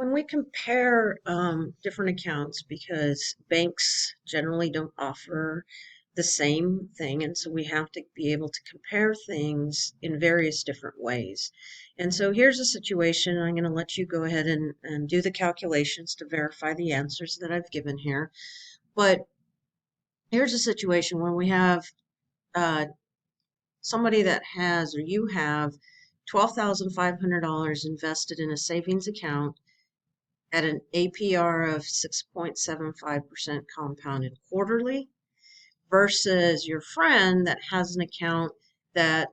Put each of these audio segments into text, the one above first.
when we compare different accounts, because banks generally don't offer the same thing, and so we have to be able to compare things in various different ways. And so here's a situation. I'm going to let you go ahead and do the calculations to verify the answers that I've given here. But here's a situation where we have uh, somebody that has, or you have, $12,500 invested in a savings account at an APR of 6.75% compounded quarterly, versus your friend that has an account that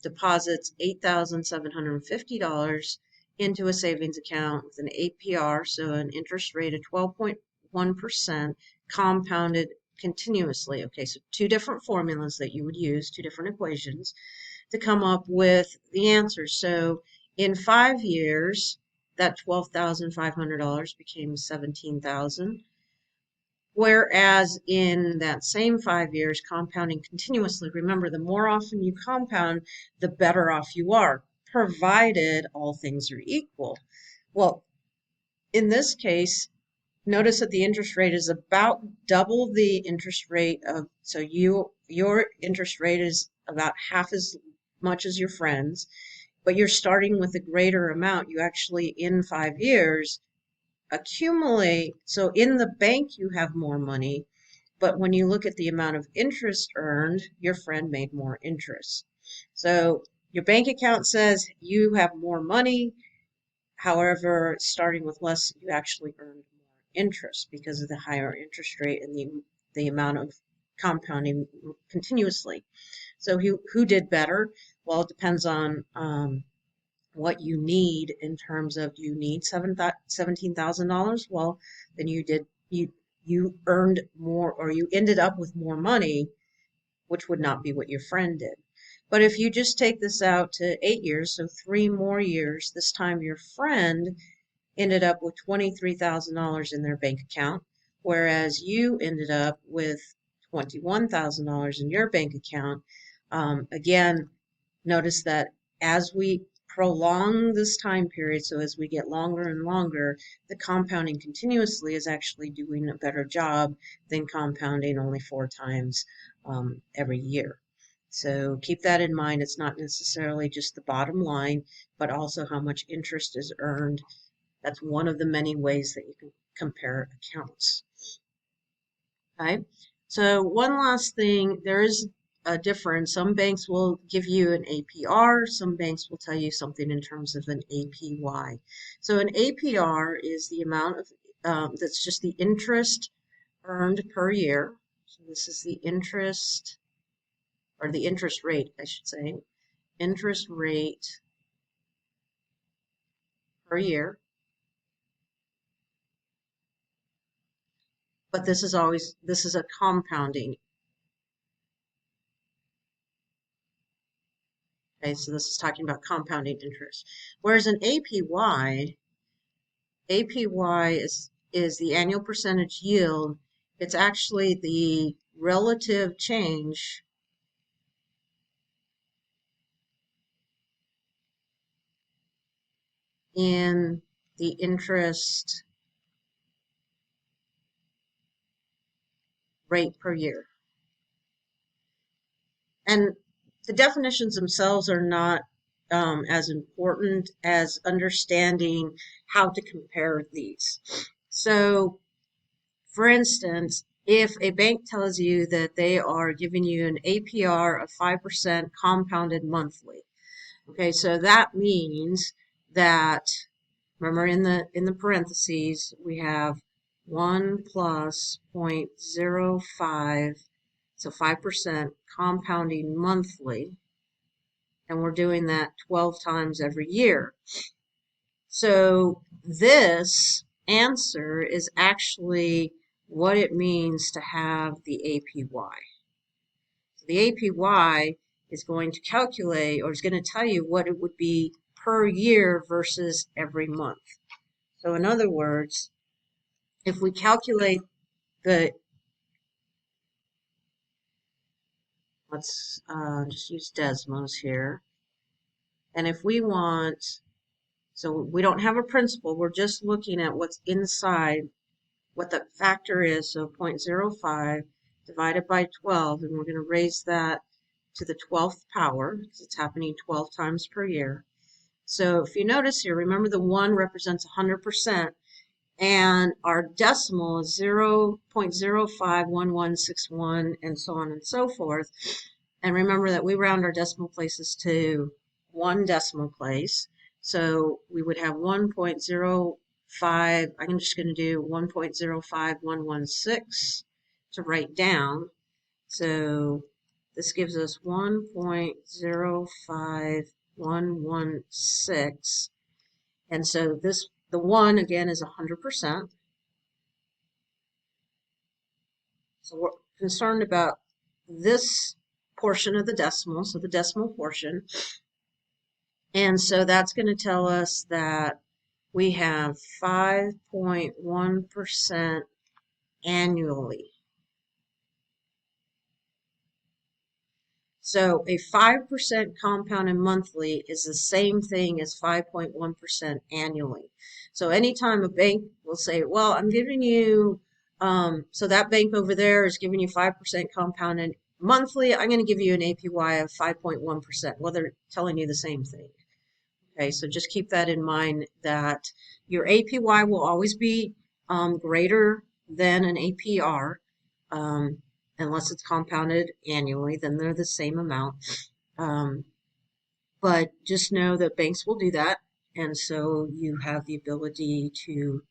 deposits $8,750 into a savings account with an APR, so an interest rate of 12.1% compounded continuously. Okay, so two different formulas that you would use, two different equations to come up with the answer. So in 5 years, that $12,500 became $17,000. Whereas in that same 5 years, compounding continuously, remember, the more often you compound, the better off you are, provided all things are equal. Well, in this case, notice that the interest rate is about double the interest rate of, so your interest rate is about half as much as your friend's, but you're starting with a greater amount. You actually, in 5 years, accumulate. So in the bank, you have more money, but when you look at the amount of interest earned, your friend made more interest. So your bank account says you have more money. However, starting with less, you actually earned more interest because of the higher interest rate and the amount of compounding continuously. So who did better? Well, it depends on what you need in terms of, you need $17,000. Well, then you earned more, or you ended up with more money, which would not be what your friend did. But if you just take this out to 8 years, so 3 more years, this time your friend ended up with $23,000 in their bank account, whereas you ended up with $21,000 in your bank account. Again, notice that as we prolong this time period, so as we get longer and longer, the compounding continuously is actually doing a better job than compounding only 4 times every year. So keep that in mind. It's not necessarily just the bottom line, but also how much interest is earned. That's one of the many ways that you can compare accounts. Okay, so one last thing, there is a difference. Some banks will give you an APR, some banks will tell you something in terms of an APY. So an APR is the amount of, that's just the interest earned per year. So this is the interest, or the interest rate, I should say, interest rate per year. But this is a compounding. Okay, so this is talking about compounding interest. Whereas an APY is the annual percentage yield. It's actually the relative change in the interest rate per year. And the definitions themselves are not as important as understanding how to compare these. So, for instance, if a bank tells you that they are giving you an APR of 5% compounded monthly, okay, so that means that, remember, in the parentheses we have 1 plus 0.05, so 5% compounding monthly, and we're doing that 12 times every year. So this answer is actually what it means to have the APY. So the APY is going to calculate, or is going to tell you what it would be per year versus every month. So in other words, if we calculate the, let's just use Desmos here, and if we want So we don't have a principal. We're just looking at what's inside, what the factor is. So 0.05 divided by 12, and we're going to raise that to the 12th power because it's happening 12 times per year. So if you notice here, remember the 1 represents 100%, and our decimal is 0.051161, and so on and so forth. And remember that we round our decimal places to 1 decimal place. So we would have 1.05, I'm just going to do 1.05116 to write down. So this gives us 1.05116. And so the 1 again is 100%. So we're concerned about this portion of the decimal, so the decimal portion. And so that's going to tell us that we have 5.1% annually. So a 5% compounded monthly is the same thing as 5.1% annually. So anytime a bank will say, well, I'm giving you, so that bank over there is giving you 5% compounded monthly, I'm going to give you an APY of 5.1%. Well, they're telling you the same thing. Okay, so just keep that in mind that your APY will always be greater than an APR. Unless it's compounded annually, then they're the same amount. But just know that banks will do that, and so you have the ability to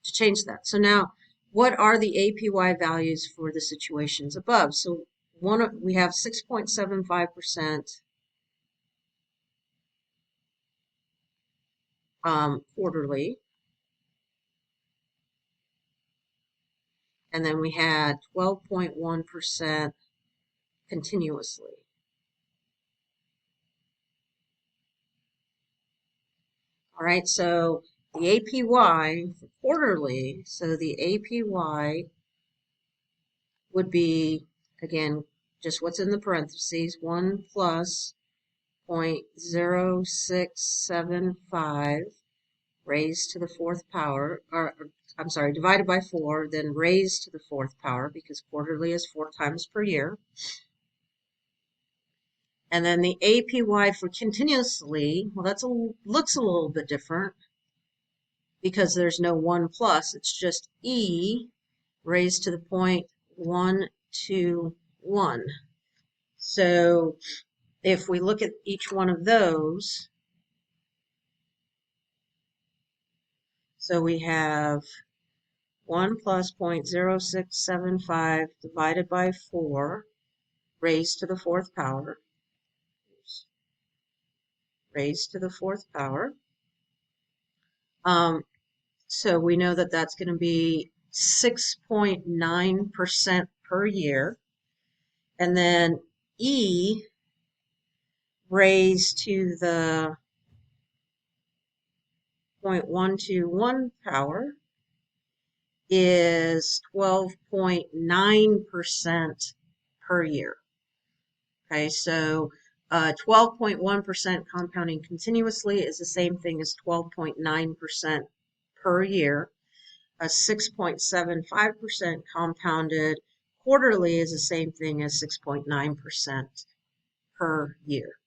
change that. So now, what are the APY values for the situations above? So we have 6.75% quarterly. And then we had 12.1% continuously. All right, so the APY for quarterly, so the APY would be, again, just what's in the parentheses, 1 plus 0.0675 raised to the 4th power, or I'm sorry, divided by 4, then raised to the 4th power, because quarterly is 4 times per year. And then the APY for continuously, well, that looks a little bit different because there's no 1 plus. It's just E raised to the point 121. So if we look at each one of those, so we have 1 plus 0.0675 divided by 4 raised to the 4th power. Raised to the 4th power. So we know that that's going to be 6.9% per year. And then E raised to the 0.121 power is 12.9% per year. Okay, so 12.1% compounding continuously is the same thing as 12.9% per year. A 6.75% compounded quarterly is the same thing as 6.9% per year.